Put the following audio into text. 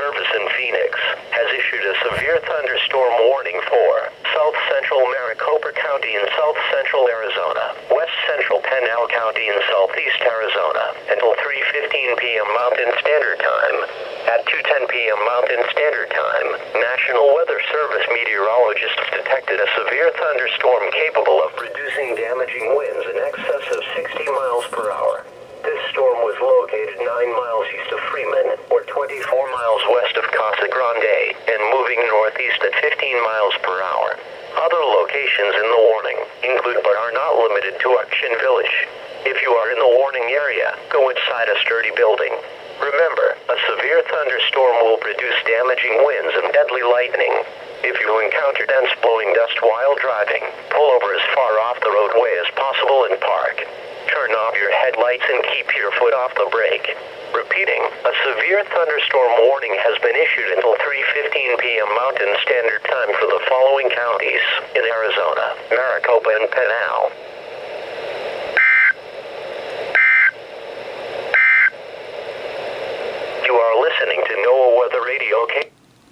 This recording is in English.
Service in Phoenix has issued a severe thunderstorm warning for south central Maricopa County in south central Arizona, west central Pinal County in southeast Arizona, until 3:15 p.m. Mountain Standard Time. At 2:10 p.m. Mountain Standard Time, National Weather Service meteorologists detected a severe thunderstorm capable of producing damaging winds in excess of 60 miles per hour. This storm was located 9 miles east of Freeman, or 24 miles west of Casa Grande, and moving northeast at 15 miles per hour. Other locations in the warning include but are not limited to Action Village. If you are in the warning area, go inside a sturdy building. Remember, a severe thunderstorm will produce damaging winds and deadly lightning. If you encounter dense blowing dust while driving, pull over as far off the roadway as possible and park. Turn off your headlights and keep your foot off the brake. Repeating, a severe thunderstorm warning has been issued until 3:15 p.m. Mountain Standard Time for the following counties in Arizona: Maricopa and Pinal.